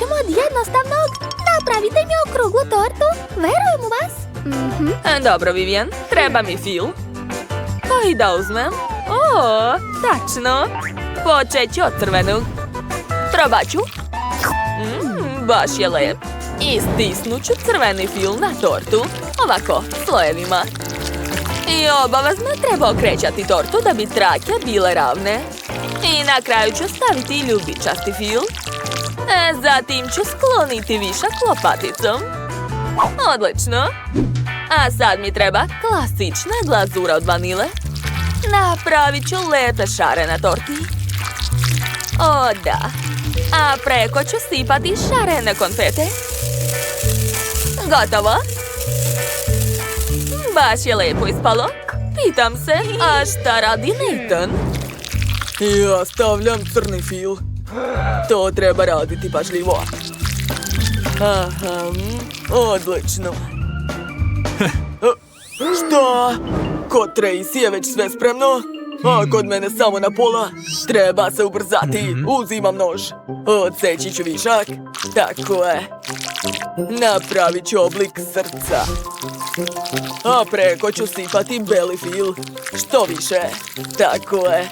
krećemo od jednostavnog. Napravite mi okruglu tortu. Verujem u vas. Dobro, Vivian. Treba mi fil. Koji da uzmem? O, tačno. Počet ću od crvenog. Probat ću. Baš je lep. I stisnut ću crveni fil na tortu. Ovako, slojevima. I obavezno treba okrećati tortu da bi trake bile ravne. I na kraju ću staviti ljubičasti fil. Zatim ću skloniti višak lopaticom. Odlično. A sad mi treba klasična glazura od vanile. Napravit ću lepe šare na torti. O da. A preko ću sipati šarene konfete. Gotovo. Baš je lepo ispalo. Pitam se, a šta radi Nathan? Ja stavljam crni fil. To treba raditi pažljivo. Aha, odlično. Šta? Kod Tracy je već sve spremno? A kod mene samo na pola. Treba se ubrzati. Uzimam nož. Odseći ću višak. Tako je. Napravit ću oblik srca. A preko ću sipati beli fil. Što više. Tako je.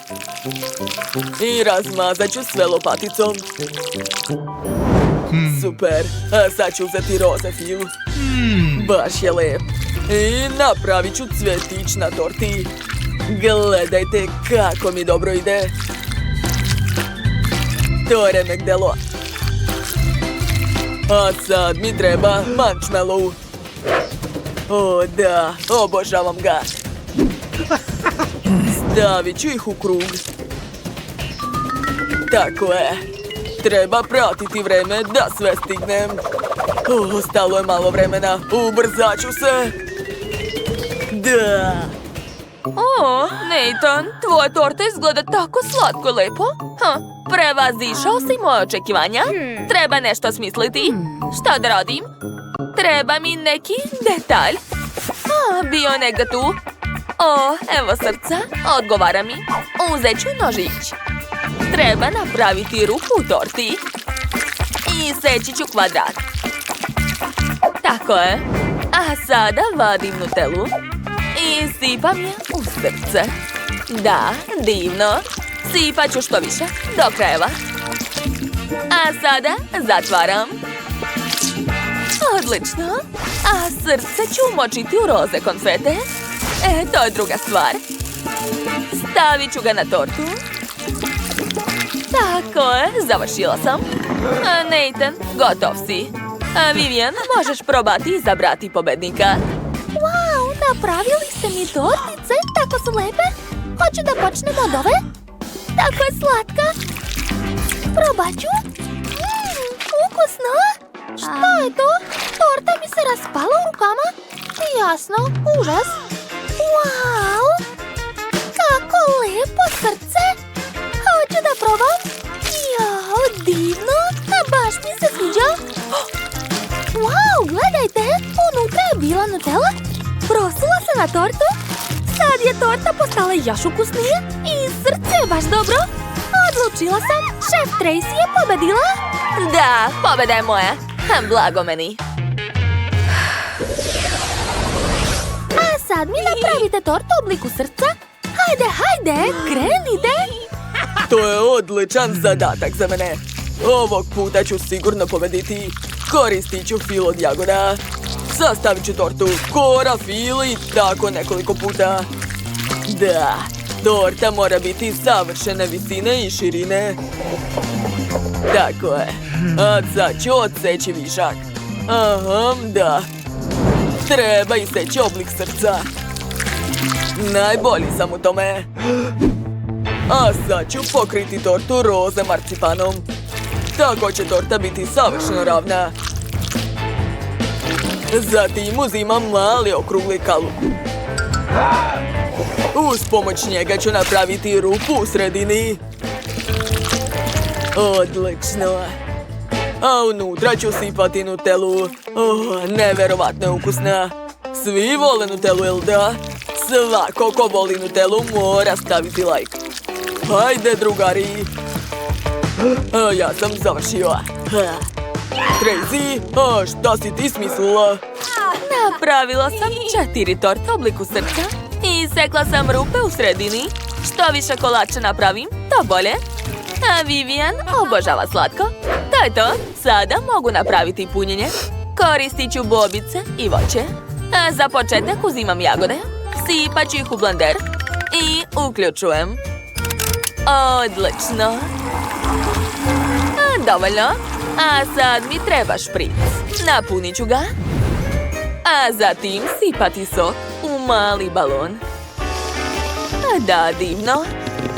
I razmazat ću sve lopaticom. Super. A sad ću uzeti roze fil. Baš je lep. I napravit ću cvjetić na torti. Gledajte kako mi dobro ide. To je remek delo. A sad mi treba marshmallow. O da, obožavam ga. Stavit ću ih u krug. Tako je. Treba pratiti vreme da sve stignem. Ostalo je malo vremena. Ubrzat ću se. Da. O, Nathan, tvoja torta izgleda tako slatko lepo. Prevazišao si moje očekivanja. Treba nešto smisliti. Šta da radim? Treba mi neki detalj. Bio negdje tu. O, evo srca. Odgovara mi. Uzet ću nožić. Treba napraviti rupu u torti. I seći ću kvadrat. Tako je. A sada vadim Nutellu. I sipam je u srce. Da, divno. Sipat ću što više, do krajeva. A sada zatvaram. Odlično. A srce ću umočiti u roze konfete. To je druga stvar. Stavit ću ga na tortu. Tako je, završila sam. Nathan, gotov si. Vivian, možeš probati izabrati pobednika. Wow, napravili ste mi tortice, tako su lepe. Hoću da počnemo od ove. Tako je slatka. Probat ću. Ukusno. Što je to? Torta mi se raspala u rukama. Jasno, užas. Wow, kako lepo srce. Hoću da probam. Jao, divno. Baš mi se sviđa. Wow, gledajte. Unutra je bila Nutella. Prosula se na tortu. Sad je torta postala još ukusnije. I srce je baš dobro. Odlučila sam. Šef Tracy je pobedila. Da, pobeda je moja. Blago meni. A sad mi napravite tortu u obliku srca. Hajde, krenite. To je odličan zadatak za mene. Ovog puta ću sigurno pobediti. Koristit ću fil od jagoda. Sastavit ću tortu, kora, fil i tako nekoliko puta. Da, torta mora biti savršene visine i širine. Tako je. A sad ću odseći višak. Aha, da. Treba iseći oblik srca. Najbolji sam u tome. A sad ću pokriti tortu roze marcipanom. Tako će torta biti savršeno ravna. Zatim uzimam mali okrugli kalup. Uz pomoć njega ću napraviti rupu u sredini. Odlično. A unutra ću sipati Nutellu. Neverovatno je ukusna. Svi vole Nutellu, jel da? Svako ko voli Nutellu mora staviti like. Hajde, drugari. Ja sam završio. Tracy, a šta si ti smislila? Napravila sam 4 torte u obliku srca i sekla sam rupe u sredini. Što više kolača napravim, to bolje. A Vivian obožava slatko. To je to. Sada mogu napraviti punjenje. Koristit ću bobice i voće. A za početak uzimam jagode, sipat ću ih u blender i uključujem. Odlično. Dovoljno. A sad mi treba špric. Napunit ću ga. A zatim sipati sok u mali balon. Da, divno.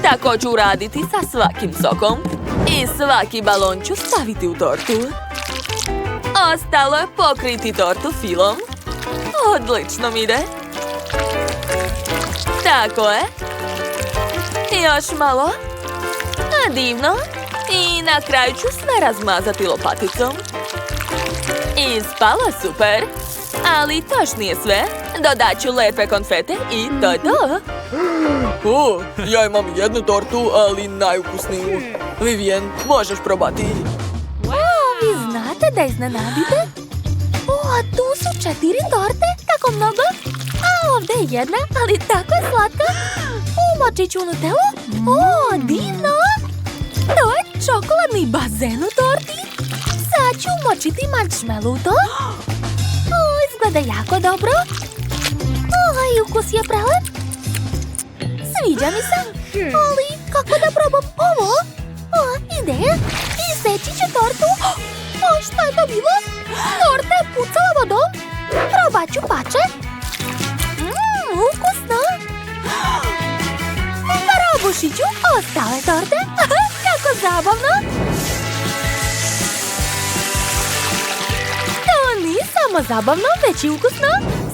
Tako ću uraditi sa svakim sokom. I svaki balon ću staviti u tortu. Ostalo je pokriti tortu filom. Odlično mi ide. Tako je. Još malo. Divno. I na kraju ću sve razmazati lopaticom. Ispalo super. Ali to još nije sve. Dodat ću lepe konfete i to je to. O, ja imam jednu tortu, ali najukusniju. Vivian, možeš probati. Vi znate da iznenadite? O, tu su 4 torte, kako mnogo. A ovdje je jedna, ali tako je slatka. Umočit ću Nutellu. O, divno. To je čokoladni bazen u torti. Sad ću umočiti marshmallow u to. O, izgleda jako dobro. O, i ukus je prelep. Sviđa mi se. Ali kako da probam ovo? O, ideja. Iseći ću tortu. O, šta je to bilo? Torta je pucala vodom. Probat ću pače. Ukusno. Probušit ću ostale torte. Kako zabavno. To nije samo zabavno, već i ukusno.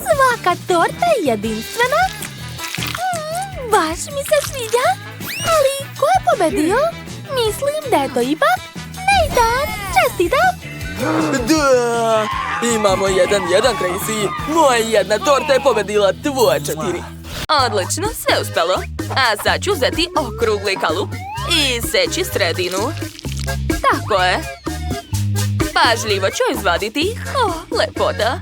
Svaka torta je jedinstvena. Baš mi se sviđa. Ali ko je pobedio? Mislim da je to ipak Nathan. Čestitam. Da! Imamo 1-1, Tracy. Moja jedna torta je pobedila tvoje 4. Odlično, sve uspelo. A sad ću uzeti okrugli kalup i seći sredinu. Tako je. Pažljivo ću izvaditi. O, lepota.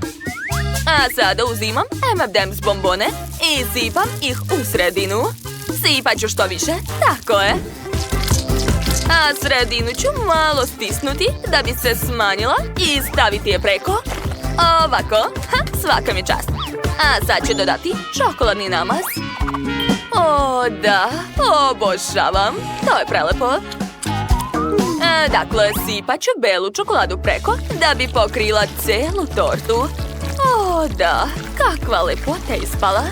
A sada uzimam M&M's bombone i sipam ih u sredinu. Sipat ću što više. Tako je. A sredinu ću malo stisnuti da bi se smanjila i staviti je preko. Ovako. Svaka mi čast. A sad ću dodati čokoladni namaz. O, da. Obožavam. To je prelepo. Dakle, sipat ću belu čokoladu preko da bi pokrila celu tortu. O, da. Kakva lepota je ispala.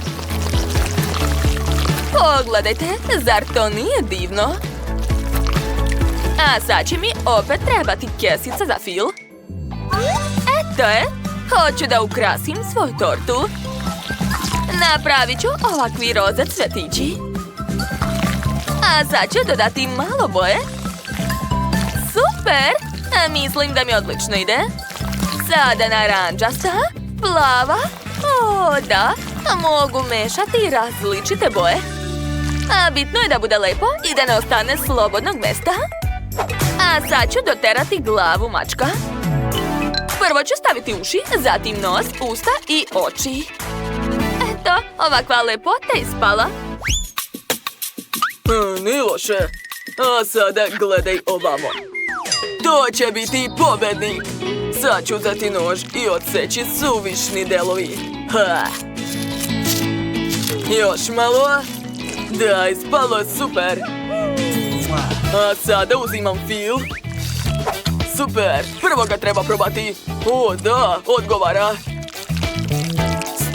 Pogledajte, zar to nije divno? A sad će mi opet trebati kesica za fil. Eto je. Hoću da ukrasim svoju tortu. Napravit ću ovakvi roza cvetići. A sad ću dodati malo boje. Super! Mislim da mi odlično ide. Sada narančasta, plava. O, da. Mogu mešati različite boje. A bitno je da bude lepo i da ne ostane slobodnog mesta. A sad ću doterati glavu mačka. Prvo ću staviti uši, zatim nos, usta i oči. Eto, ovakva lepota je ispala. Nije loše. A sada gledaj ovamo. To će biti pobednik. Sad ću uzeti nož i odseći suvišni delovi. Ha. Još malo. Da, ispalo je super. A sada uzimam fil. Super, prvo ga treba probati. O, da, odgovara.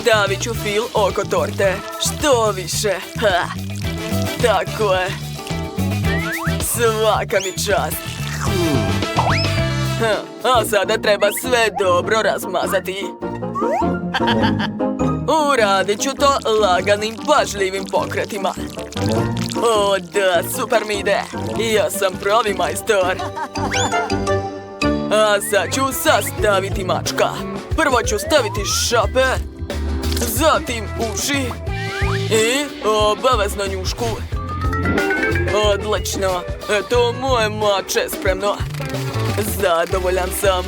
Stavit ću fil oko torte. Što više. Ha. Tako je. Svaka mi čast. A sada treba sve dobro razmazati. Uradit ću to laganim, pažljivim pokretima. O, da, super mi ide. Ja sam pravi majstor. A sad ću sastaviti mačka. Prvo ću staviti šape, zatim uši i obavezno njušku. Odlično. Eto, moje mače spremno. Zadovoljan sam.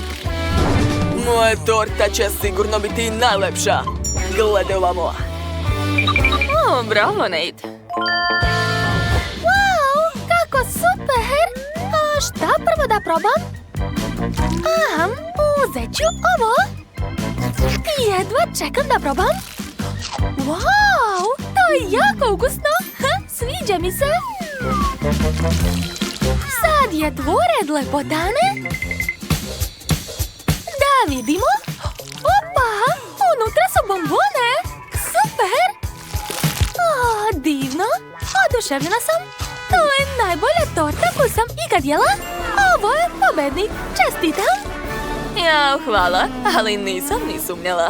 Moja torta će sigurno biti najlepša. Gledaj ovamo. O, bravo, Nate. Wow, kako super! A šta prvo da probam? Uzet ću ovo. Jedva čekam da probam. Wow, to je jako ukusno. Sviđa mi se. Sad je dvored lepotane. Da vidimo. Opa, unutra su bombone. Super. Divno. Oduševljena sam. To je najbolja torta koju sam ikad jela. Ovo je pobednik. Čestitam. Ja, hvala, ali nisam ni sumnjala.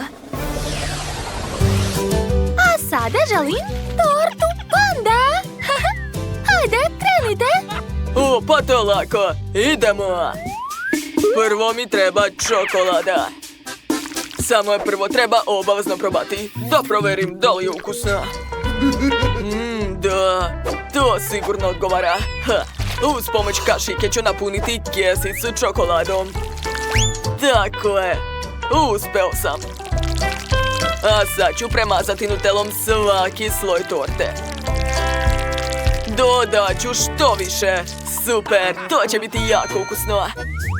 A sada želim tortu panda. Hajde, krenite. O, pa to lako. Idemo. Prvo mi treba čokolada. Samo je prvo treba obavezno probati. Da proverim da li je ukusna. Da, to sigurno odgovara. Uz pomoć kašike ću napuniti kesicu čokoladom. Tako je. Uspeo sam. A sad ću premazati nutelom svaki sloj torte. Dodat ću što više. Super, to će biti jako ukusno.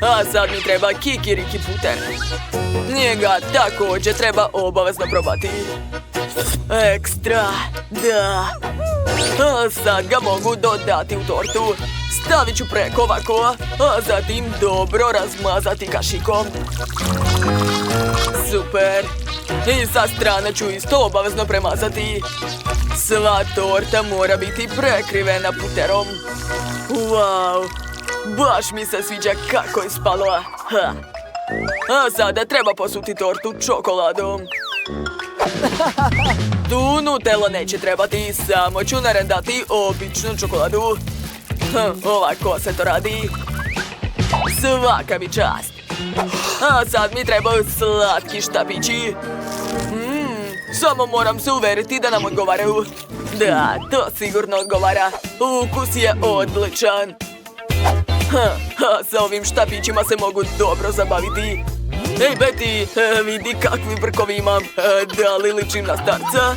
A sad mi treba kikiriki puter. Njega također treba obavezno probati. Ekstra, da. A sad ga mogu dodati u tortu. Stavit ću preko ovako, a zatim dobro razmazati kašikom. Super. I sa strane ću isto obavezno premazati. Sva torta mora biti prekrivena puterom. Wow, baš mi se sviđa kako je ispalo. A sada treba posuti tortu čokoladom. Tu nutella neće trebati, samo ću narendati običnu čokoladu. Ovako se to radi. Svaka mi čast. A sad mi trebaju slatki štapići. Samo moram se uveriti da nam odgovaraju. Da, to sigurno odgovara. Ukus je odličan. A sa ovim štapićima se mogu dobro zabaviti. Ej, Betty, vidi kakvi brkovi imam. Da li ličim na starca?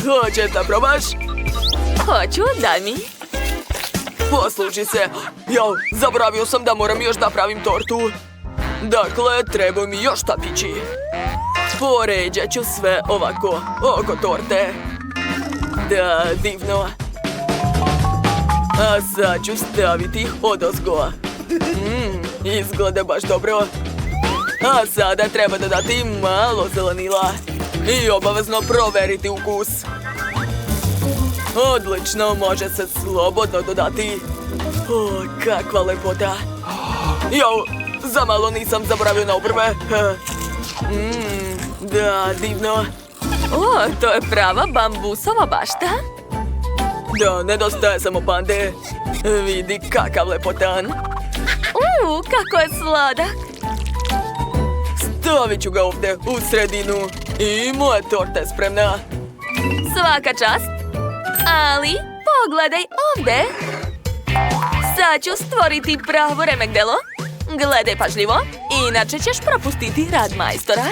Hoćeš da probaš? Hoću, daj mi. Posluži se. Jao, zaboravio sam da moram još da pravim tortu. Dakle, trebaju mi još štapići. Poređat ću sve ovako, oko torte. Da, divno. A sad ću staviti ih odozgo. Izgleda baš dobro. A sada treba dodati malo zelenila. I obavezno proveriti ukus. Odlično, može se slobodno dodati. O, kakva lepota. Jao, za malo nisam zaboravio na obrve. Da, divno. O, to je prava bambusova bašta. Da, nedostaje samo pande. Vidi kakav lepotan. Kako je sladak. Stavit ću ga ovdje u sredinu. I moja torta je spremna. Svaka čast. Ali, pogledaj ovdje. Sad ću stvoriti pravo remek delo. Gledaj pažljivo, inače ćeš propustiti rad majstora.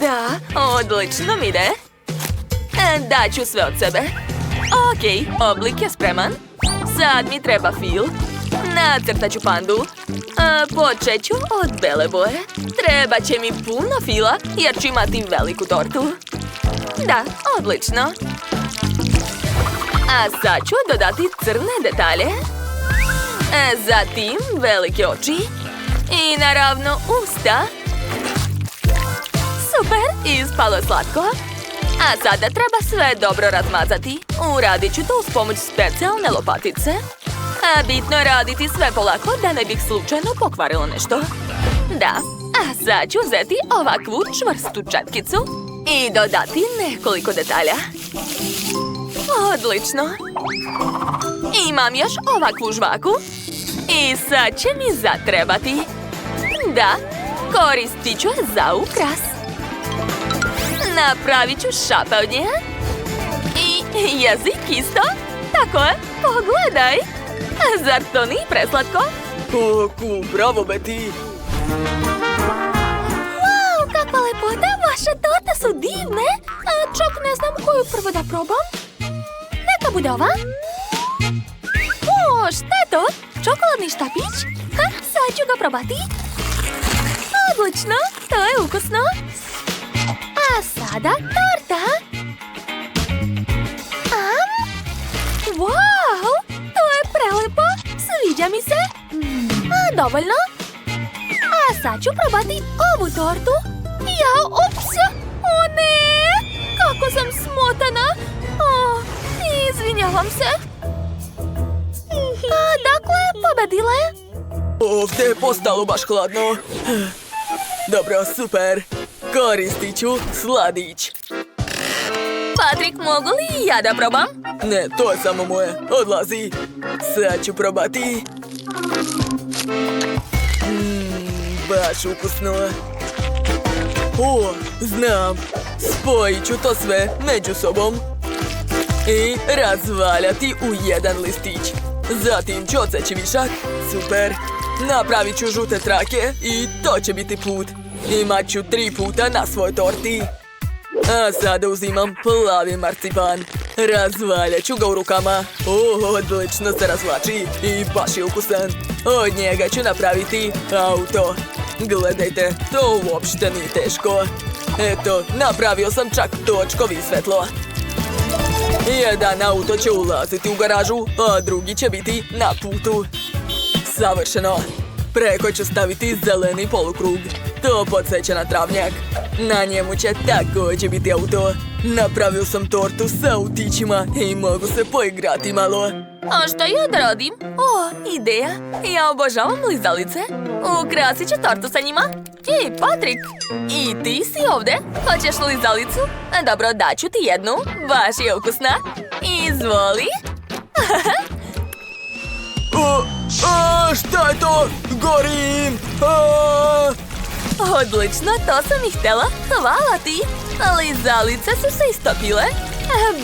Da, odlično mi ide. Daću sve od sebe. Ok, oblik je spreman. Sad mi treba fil. Nacrtat ću pandu. Počet ću od bele boje. Treba će mi puno fila jer ću imati veliku tortu. Da, odlično. A sad ću dodati crne detalje. Zatim velike oči. I naravno usta. Super, ispalo je slatko. A sada treba sve dobro razmazati. Uradit ću to uz pomoć specijalne lopatice. A bitno je raditi sve polako da ne bih slučajno pokvarilo nešto. Da, a sad ću uzeti ovakvu čvrstu četkicu i dodati nekoliko detalja. Odlično. Imam još ovakvu žvaku. I sad će mi zatrebati. Da, koristit ću je za ukras. Napravit ću šape od nje. I jezik isto. Tako je, pogledaj. Zar to nije preslatko? O, cool, bravo, Betty. Wow, kakva lepota, vaše torte su divne. A čak ne znam koju prvo da probam. Neka bude ova. O, šta je to? Čokoladni štapić? Ha, sad ću ga probati. Odlično, to je ukusno. A sada torta. Wow, to je prelepo. Sviđa mi se. A, dovoljno. A sad ću probati ovu tortu. Jao, ups! O ne! Kako sam smotana! O, izvinjavam se. A, dakle, pobedila je. Ovdje je postalo baš hladno. Dobro, super. Koristit ću sladić. Patrik, mogu li ja da probam? Ne, to je samo moje. Odlazi. Sad ću probati. Baš ukusno. O, znam. Spojit ću to sve među sobom i razvaljati u jedan listić. Zatim ću odseći višak. Super. Napravit ću žute trake i to će biti put. Imat ću 3 puta na svoj torti. A sada uzimam plavi marcipan. Razvaljat ću ga u rukama. Odlično se razvlači i baš je ukusan. Od njega ću napraviti auto. Gledajte, to uopšte nije teško. Eto, napravio sam čak točkovi svetlo. Jedan auto će ulaziti u garažu, a drugi će biti na putu. Savršeno. Preko ću staviti zeleni polukrug. To podsjeća na travnjak. Na njemu će također biti auto. Napravio sam tortu sa autićima i mogu se poigrati malo. A šta ja da radim? O, ideja. Ja obožavam lizalice. Ukrasit ću tortu sa njima. Ej, Patrik, i ti si ovdje? Hoćeš lizalicu? Dobro, daću ti jednu. Baš je ukusna. Izvoli. Šta je to? Gorim! Odlično, to sam i htjela. Hvala ti. Lizalice su se istopile.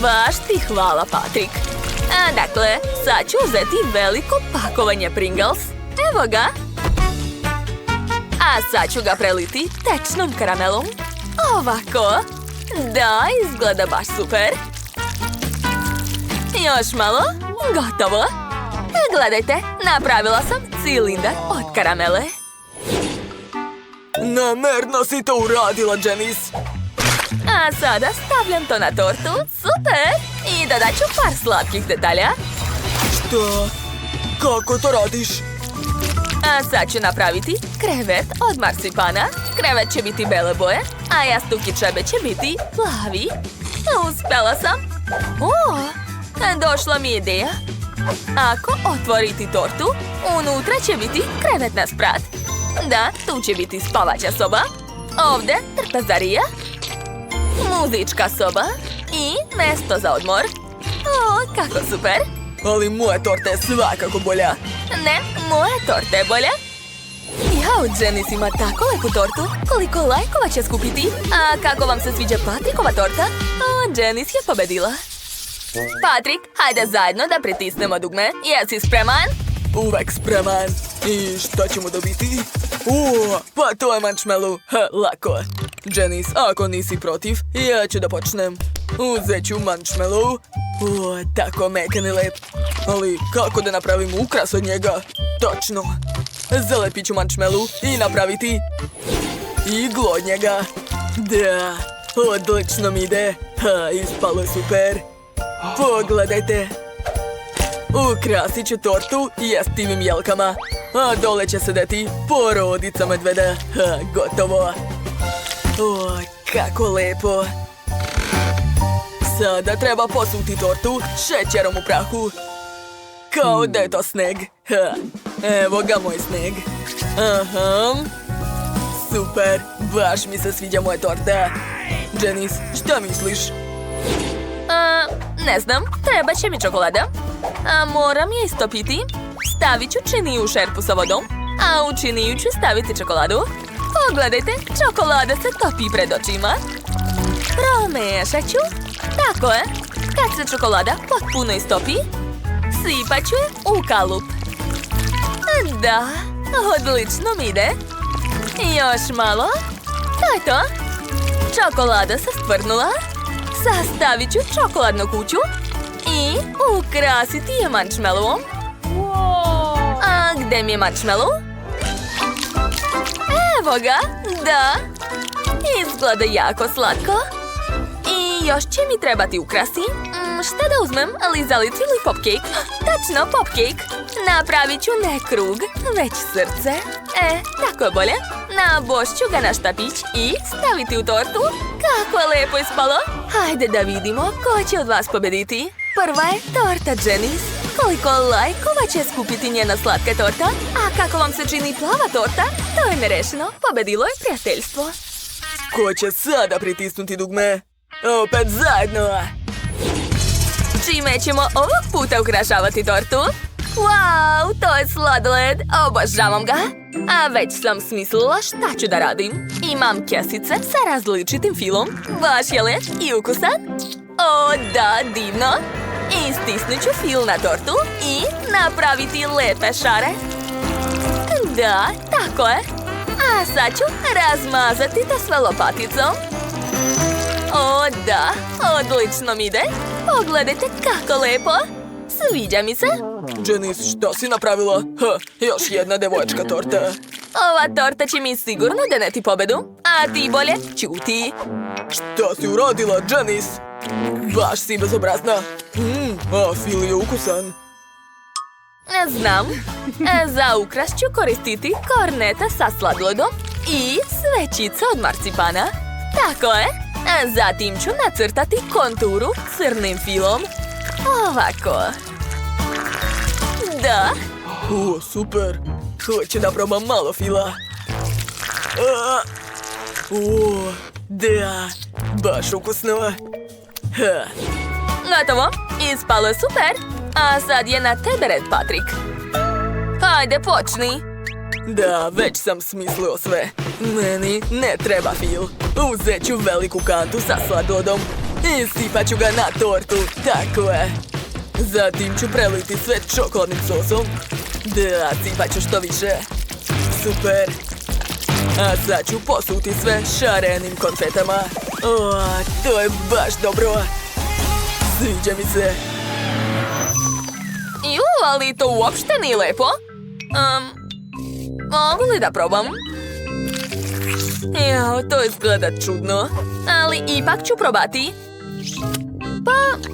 Baš ti hvala, Patrik. Dakle, sad ću uzeti veliko pakovanje Pringles. Evo ga. A sad ću ga preliti tečnom karamelom. Ovako. Da, izgleda baš super. Još malo. Gotovo. Gledajte, napravila sam cilindar od karamele. Namerno si to uradila, Janice. A sada stavljam to na tortu. Super! I dodat ću par slatkih detalja. Šta? Kako to radiš? A sad ću napraviti krevet od marcipana. Krevet će biti bele boje, a jastuki čebe će biti plavi. Uspela sam. O, došla mi ideja. Ako otvoriti tortu, unutra će biti krevetna sprat. Da, tu će biti spavaća soba. Ovdje trpezarija, muzička soba i mjesto za odmor. O, kako super! Ali moja torta je svakako bolja. Ne, moja torta je bolja. Jao, Janice ima tako lepu tortu. Koliko lajkova će skupiti? A kako vam se sviđa Patrikova torta? O, Janice je pobedila. Patrik, hajde zajedno da pritisnemo dugme. Jesi spreman? Uvek spreman. I šta ćemo dobiti? Pa to je marshmallow. Lako. Janice, ako nisi protiv, ja ću da počnem. Uzet ću marshmallow. Tako mekan i lep. Ali kako da napravim ukras od njega? Točno. Zalepit ću marshmallow i napraviti iglu od njega. Da, odlično mi ide. Ispalo je super. Pogledajte. Ukrasit ću tortu jestivim jelkama. A dole će sedeti porodica medveda. Gotovo. Kako lepo. Sada treba posuti tortu šećerom u prahu. Kao da je to sneg. Evo ga moj sneg. Aha. Super. Baš mi se sviđa moja torta. Janice, šta misliš? Ne znam, treba će mi čokolada. A moram je istopiti. Stavit ću činiju u šerpu sa vodom, a u činiju ću staviti čokoladu. Pogledajte, čokolada se topi pred očima. Promešat ću. Tako je. Kad se čokolada potpuno istopi, sipat ću je u kalup. Da, odlično mi ide. Još malo. To je to. Čokolada se stvrdnula. Sastavit ću čokoladnu kuću i ukrasiti je marshmallowom. A gdje mi je marshmallow? Evo ga, da. Izgleda jako slatko. I još će mi trebati ukrasi. Šta da uzmem? Lizalicu ili popcake? Tačno, popcake. Napravit ću ne krug, već srce. Tako je bolje. Nabošću ću ga na štapić i staviti u tortu. Kako je lepo ispalo. Hajde da vidimo ko će od vas pobediti. Prva je torta Janice. Koliko lajkova će skupiti njena slatka torta? A kako vam se čini plava torta? To je nerešeno. Pobedilo je prijateljstvo. Ko će sada pritisnuti dugme? Opet zajedno! Čime ćemo ovog puta ukrašavati tortu? Wow, to je sladoled, obožavam ga. A već sam smislila šta ću da radim. Imam kesice sa različitim filom. Baš je lep i ukusan. O, da, divno. Istisnut ću fil na tortu i napraviti lepe šare. Da, tako je. A sad ću razmazati to sve lopaticom. O, da, odlično mi ide. Pogledajte kako lepo. Sviđa mi se. Janice, šta si napravila? Još jedna devojčka torta. Ova torta će mi sigurno doneti pobedu. A ti bolje ćuti. Šta si uradila, Janice? Baš si bezobrazna. A fil je ukusan. Znam. Za ukras ću koristiti korneta sa sladoledom i svećica od marcipana. Tako je. Zatim ću nacrtati konturu crnim filom. Ovako. Da. O, super. Hoću da probam malo fila. O, da. Baš ukusno. Gotovo. Ispalo je super. A sad je na tebe red, Patrick. Hajde, počni. Da, već sam smislio sve. Meni ne treba fil. Uzet ću veliku kantu sa sladodom i sipat ću ga na tortu. Tako je. Zatim ću preliti sve čokoladnim sosom. Da, sipat ću što više. Super. A sad ću posuti sve šarenim konfetama. O, to je baš dobro. Sviđa mi se. Ju, ali to uopšte nije lepo. Mogu li da probam? Jao, to izgleda čudno. Ali ipak ću probati. Pa,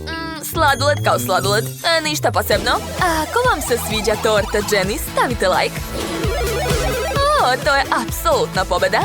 sladoled kao sladoled. Ništa posebno. Ako vam se sviđa torta Janice, stavite like. O, to je apsolutna pobeda.